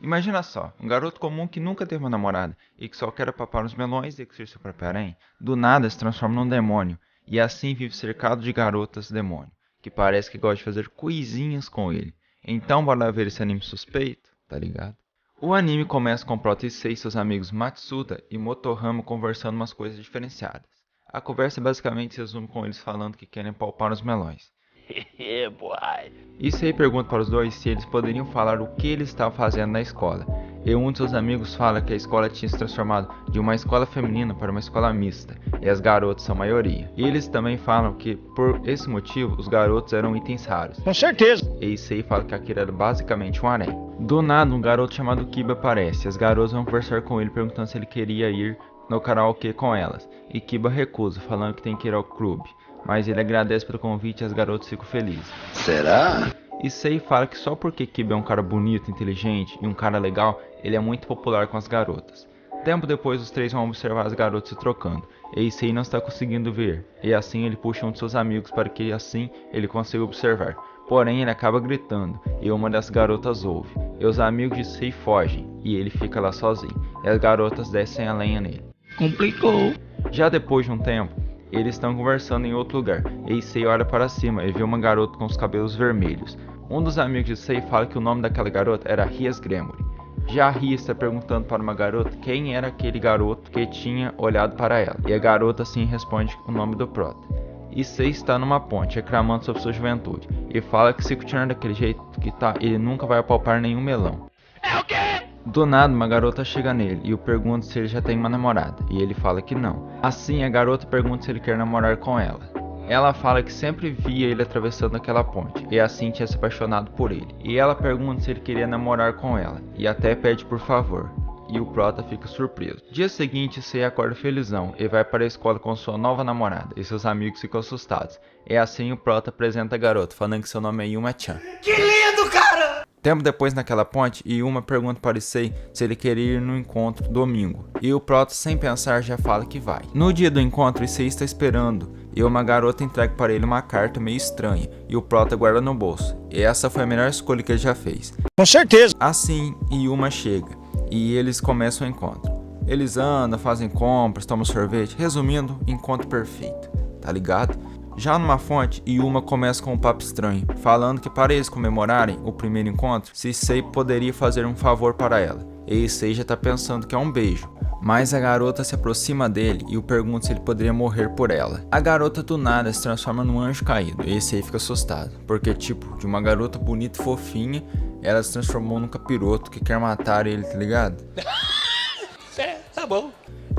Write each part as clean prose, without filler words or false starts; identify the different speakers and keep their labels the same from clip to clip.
Speaker 1: Imagina só, um garoto comum que nunca teve uma namorada e que só quer papar os melões e curtir seu próprio harém, do nada se transforma num demônio e assim vive cercado de garotas demônio, que parece que gosta de fazer coisinhas com ele. Então bora lá ver esse anime suspeito, tá ligado? O anime começa com Prota Issei e seus amigos Matsuda e Motohama conversando umas coisas diferenciadas. A conversa basicamente se resume com eles falando que querem palpar os melões.
Speaker 2: Yeah, boy.
Speaker 1: Issei pergunta para os dois se eles poderiam falar o que eles estavam fazendo na escola, e um de seus amigos fala que a escola tinha se transformado de uma escola feminina para uma escola mista, e as garotas são a maioria. E eles também falam que, por esse motivo, os garotos eram itens raros.
Speaker 2: Com certeza.
Speaker 1: E Issei fala que aquilo era basicamente um harém. Do nada, um garoto chamado Kiba aparece, e as garotas vão conversar com ele perguntando se ele queria ir no karaokê com elas, e Kiba recusa, falando que tem que ir ao clube. Mas ele agradece pelo convite e as garotas ficam felizes.
Speaker 2: Será?
Speaker 1: Issei fala que só porque Kiba é um cara bonito, inteligente e um cara legal, ele é muito popular com as garotas. Tempo depois, os três vão observar as garotas se trocando, e Issei não está conseguindo ver, e assim ele puxa um de seus amigos para que assim ele consiga observar. Porém, ele acaba gritando, e uma das garotas ouve, e os amigos de Issei fogem, e ele fica lá sozinho, e as garotas descem a lenha nele.
Speaker 2: Complicou.
Speaker 1: Já depois de um tempo, eles estão conversando em outro lugar, e Issei olha para cima e vê uma garota com os cabelos vermelhos. Um dos amigos de Issei fala que o nome daquela garota era Rias Gremory. Já Ria está perguntando para uma garota quem era aquele garoto que tinha olhado para ela, e a garota assim responde o nome do prota. Issei está numa ponte, reclamando sobre sua juventude, e fala que se continuar daquele jeito que tá, ele nunca vai apalpar nenhum melão.
Speaker 2: É o quê?
Speaker 1: Do nada, uma garota chega nele e o pergunta se ele já tem uma namorada, e ele fala que não. Assim, a garota pergunta se ele quer namorar com ela. Ela fala que sempre via ele atravessando aquela ponte, e assim tinha se apaixonado por ele. E ela pergunta se ele queria namorar com ela, e até pede por favor. E o prota fica surpreso. Dia seguinte, Sei acorda felizão e vai para a escola com sua nova namorada, e seus amigos ficam assustados. E assim o prota apresenta a garota, falando que seu nome é Yuma-chan.
Speaker 2: Que lindo, cara!
Speaker 1: Tempo depois naquela ponte, Yuma pergunta para Issei se ele queria ir no encontro domingo, e o prota sem pensar já fala que vai. No dia do encontro, Issei está esperando, e uma garota entrega para ele uma carta meio estranha, e o prota guarda no bolso, e essa foi a melhor escolha que ele já fez.
Speaker 2: Com certeza.
Speaker 1: Assim, Yuma chega, e eles começam o encontro. Eles andam, fazem compras, tomam sorvete, resumindo, encontro perfeito, tá ligado? Já numa fonte, Yuma começa com um papo estranho, falando que para eles comemorarem o primeiro encontro, Issei poderia fazer um favor para ela, e Issei já tá pensando que é um beijo. Mas a garota se aproxima dele e o pergunta se ele poderia morrer por ela. A garota do nada se transforma num anjo caído, e Issei fica assustado, porque tipo, de uma garota bonita e fofinha, ela se transformou num capiroto que quer matar ele, tá ligado?
Speaker 2: É, tá bom.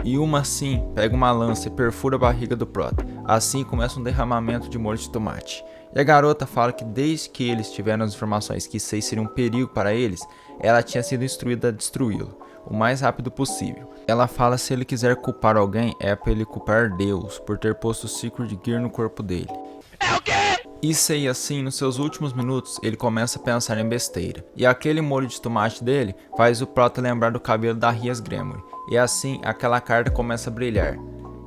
Speaker 1: E uma assim pega uma lança e perfura a barriga do prota. Assim começa um derramamento de molho de tomate. E a garota fala que desde que eles tiveram as informações que Issei seria um perigo para eles, ela tinha sido instruída a destruí-lo o mais rápido possível. Ela fala se ele quiser culpar alguém é para ele culpar Deus por ter posto o Secret Gear no corpo dele.
Speaker 2: É o quê?
Speaker 1: Issei assim, nos seus últimos minutos, ele começa a pensar em besteira. E aquele molho de tomate dele faz o prota lembrar do cabelo da Rias Gremory. E assim, aquela carta começa a brilhar.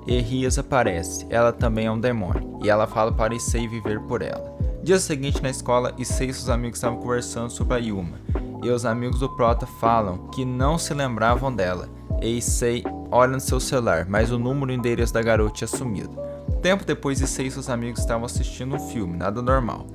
Speaker 1: E Rias aparece, ela também é um demônio. E ela fala para Issei viver por ela. Dia seguinte na escola, Issei e seus amigos estavam conversando sobre a Yuma. E os amigos do prota falam que não se lembravam dela. E Issei olha no seu celular, mas o número e o endereço da garota tinha sumido. Tempo depois, Issei e seus amigos estavam assistindo um filme, nada normal.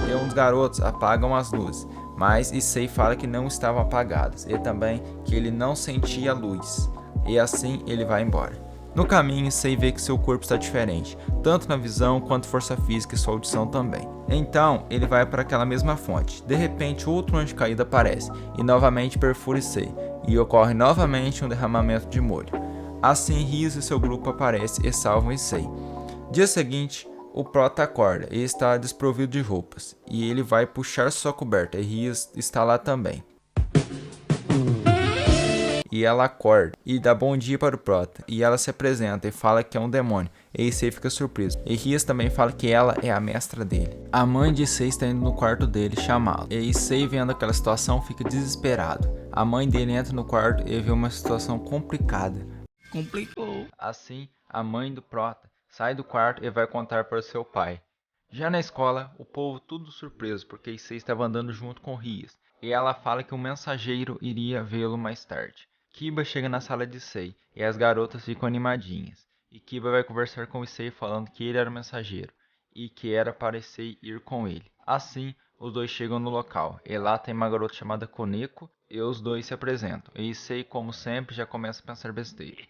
Speaker 1: E uns garotos apagam as luzes, mas Issei fala que não estavam apagadas, e também que ele não sentia luz, e assim ele vai embora. No caminho, Issei vê que seu corpo está diferente, tanto na visão quanto força física e sua audição também. Então, ele vai para aquela mesma fonte. De repente, outro anjo caído aparece, e novamente perfura Issei, e ocorre novamente um derramamento de molho. Assim, Rias e seu grupo aparecem e salvam Issei. Dia seguinte, o prota acorda e está desprovido de roupas, e ele vai puxar sua coberta, e Rias está lá também. E ela acorda e dá bom dia para o prota, e ela se apresenta e fala que é um demônio, e Issei fica surpreso. E Rias também fala que ela é a mestra dele. A mãe de Issei está indo no quarto dele chamá-lo, e Issei, vendo aquela situação, fica desesperado. A mãe dele entra no quarto e vê uma situação complicada.
Speaker 2: Complicou.
Speaker 1: Assim, a mãe do prota sai do quarto e vai contar para seu pai. Já na escola, o povo tudo surpreso porque Issei estava andando junto com Rias, e ela fala que um mensageiro iria vê-lo mais tarde. Kiba chega na sala de Issei e as garotas ficam animadinhas, e Kiba vai conversar com Issei falando que ele era o mensageiro e que era para Issei ir com ele. Assim, os dois chegam no local, e lá tem uma garota chamada Koneko, e os dois se apresentam. E Issei, como sempre, já começa a pensar besteira.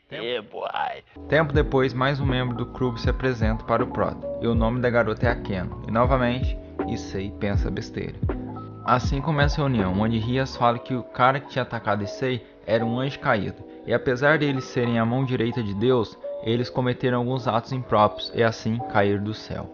Speaker 1: Tempo depois, mais um membro do clube se apresenta para o Prota, e o nome da garota é Akeno. E novamente, Issei pensa besteira. Assim começa a reunião, onde Rias fala que o cara que tinha atacado Issei era um anjo caído, e apesar de eles serem a mão direita de Deus, eles cometeram alguns atos impróprios e assim caíram do céu.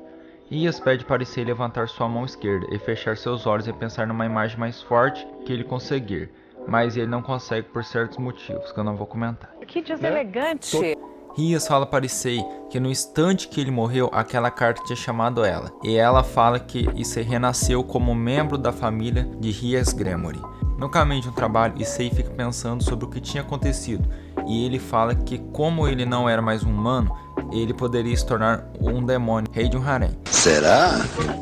Speaker 1: Rias pede para Issei levantar sua mão esquerda e fechar seus olhos e pensar numa imagem mais forte que ele conseguir, mas ele não consegue por certos motivos, que eu não vou comentar.
Speaker 3: Que deselegante!
Speaker 1: Rias fala para Issei que no instante que ele morreu, aquela carta tinha chamado ela, e ela fala que Issei renasceu como membro da família de Rias Gremory. No caminho de um trabalho, Issei fica pensando sobre o que tinha acontecido, e ele fala que como ele não era mais um humano, ele poderia se tornar um demônio, rei de um harém.
Speaker 2: Será?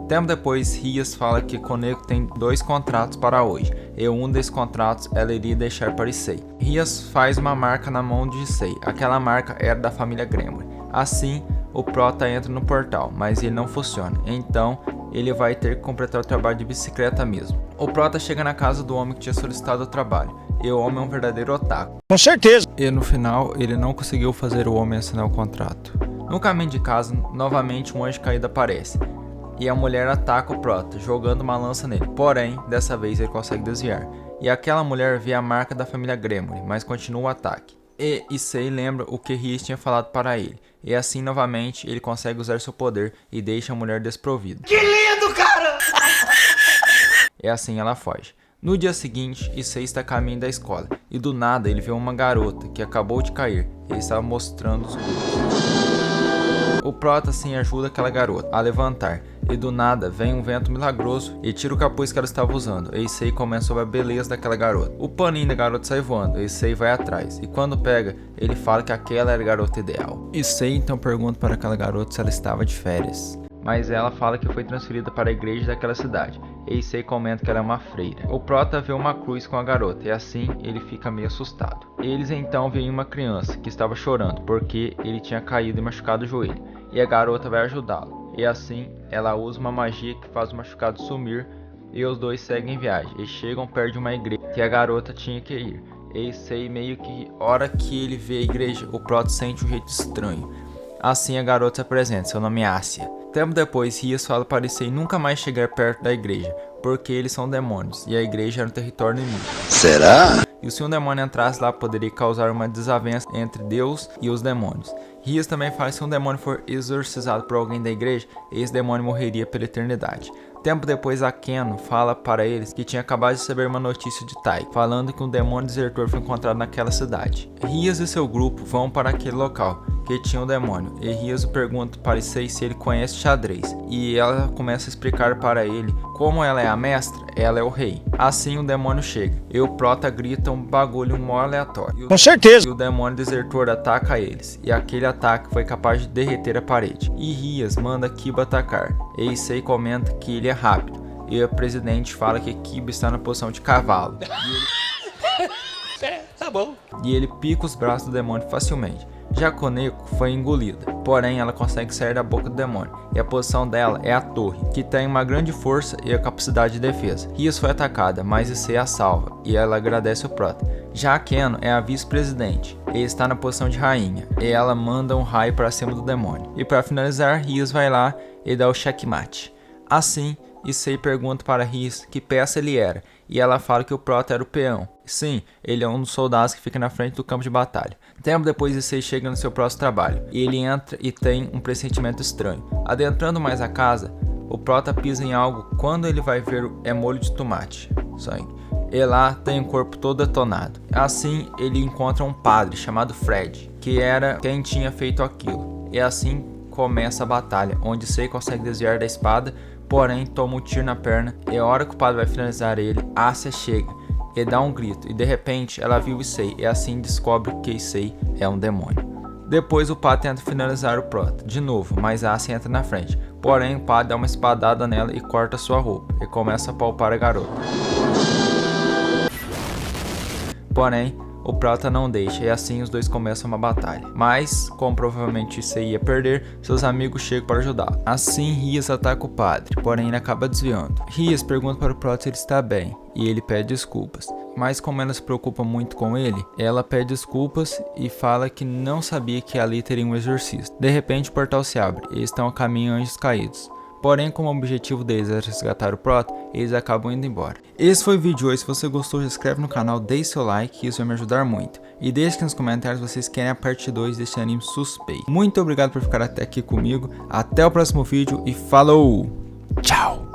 Speaker 1: Tempo depois, Rias fala que Koneko tem 2 contratos para hoje, e um desses contratos ela iria deixar para Issei. Rias faz uma marca na mão de Issei, aquela marca era da família Gremory. Assim, o Prota entra no portal, mas ele não funciona, então ele vai ter que completar o trabalho de bicicleta mesmo. O Prota chega na casa do homem que tinha solicitado o trabalho, e o homem é um verdadeiro otaku.
Speaker 2: Com certeza.
Speaker 1: E no final, ele não conseguiu fazer o homem assinar o contrato. No caminho de casa, novamente um anjo caído aparece, e a mulher ataca o Prota, jogando uma lança nele, porém, dessa vez ele consegue desviar. E aquela mulher vê a marca da família Gremory, mas continua o ataque. E Issei lembra o que Rias tinha falado para ele, e assim novamente ele consegue usar seu poder e deixa a mulher desprovida.
Speaker 2: Que lindo, cara!
Speaker 1: E assim ela foge. No dia seguinte, Issei está a caminho da escola, e do nada ele vê uma garota que acabou de cair, e estava mostrando os glúteos. O Prota assim ajuda aquela garota a levantar, e do nada vem um vento milagroso e tira o capuz que ela estava usando, e Issei começa sobre a beleza daquela garota. O paninho da garota sai voando, e Issei vai atrás, e quando pega, ele fala que aquela era a garota ideal. Issei então pergunta para aquela garota se ela estava de férias, mas ela fala que foi transferida para a igreja daquela cidade, e Issei comenta que ela é uma freira. O Prota vê uma cruz com a garota, e assim ele fica meio assustado. Eles então veem uma criança que estava chorando, porque ele tinha caído e machucado o joelho, e a garota vai ajudá-lo, e assim ela usa uma magia que faz o machucado sumir, e os dois seguem viagem, e chegam perto de uma igreja que a garota tinha que ir. E Issei meio que, hora que ele vê a igreja, o Prota sente um jeito estranho. Assim a garota se apresenta, seu nome é Ásia. Tempo depois, Rias fala para Issei nunca mais chegar perto da igreja, porque eles são demônios, e a igreja era um território inimigo.
Speaker 2: Será?
Speaker 1: E se um demônio entrasse lá, poderia causar uma desavença entre Deus e os demônios. Rias também fala que se um demônio for exorcizado por alguém da igreja, esse demônio morreria pela eternidade. Tempo depois, Akeno fala para eles que tinha acabado de receber uma notícia de Tai, falando que um demônio desertor foi encontrado naquela cidade. Rias e seu grupo vão para aquele local, que tinha um demônio, e Rias pergunta para Issei se ele conhece xadrez, e ela começa a explicar para ele como ela é a mestra, ela é o rei. Assim o demônio chega, e o Prota grita um bagulho mó aleatório.
Speaker 2: Com certeza.
Speaker 1: E o demônio desertor ataca eles, e aquele ataque foi capaz de derreter a parede. E Rias manda Kiba atacar, e Issei comenta que ele é rápido, e o presidente fala que Kiba está na posição de cavalo.
Speaker 2: Tá bom.
Speaker 1: E ele pica os braços do demônio facilmente. Já Koneko foi engolida, porém ela consegue sair da boca do demônio, e a posição dela é a torre, que tem uma grande força e a capacidade de defesa. Rias foi atacada, mas Issei a salva, e ela agradece o Prota. Já Akeno é a vice-presidente, e está na posição de rainha, e ela manda um raio para cima do demônio. E para finalizar, Rias vai lá e dá o checkmate. Assim, Issei pergunta para Rias que peça ele era, e ela fala que o Prota era o peão. Sim, ele é um dos soldados que fica na frente do campo de batalha. Tempo depois, Issei chega no seu próximo trabalho, e ele entra e tem um pressentimento estranho. Adentrando mais a casa, o Prota pisa em algo quando ele vai ver é molho de tomate, sangue. E lá tem o corpo todo detonado. Assim, ele encontra um padre chamado Fred, que era quem tinha feito aquilo. E assim começa a batalha, onde Issei consegue desviar da espada, porém toma um tiro na perna, e a hora que o padre vai finalizar ele, Ásia chega e dá um grito, e de repente ela viu Issei, e assim descobre que Issei é um demônio. Depois o padre tenta finalizar o Prota, de novo, mas a Ace entra na frente. Porém, o padre dá uma espadada nela e corta sua roupa, e começa a palpar a garota. Porém, o Prota não deixa, e assim os dois começam uma batalha. Mas, como provavelmente Issei ia perder, seus amigos chegam para ajudá-lo. Assim, Rias ataca o padre, porém ele acaba desviando. Rias pergunta para o Prota se ele está bem, e ele pede desculpas. Mas como ela se preocupa muito com ele, ela pede desculpas e fala que não sabia que ali teria um exorcista. De repente o portal se abre, e eles estão a caminho Anjos Caídos. Porém, como o objetivo deles é resgatar o Prota, eles acabam indo embora. Esse foi o vídeo de hoje. Se você gostou, se inscreve no canal, deixe seu like, que isso vai me ajudar muito. E deixe aqui nos comentários se vocês querem a parte 2 desse anime suspeito. Muito obrigado por ficar até aqui comigo. Até o próximo vídeo e falou! Tchau!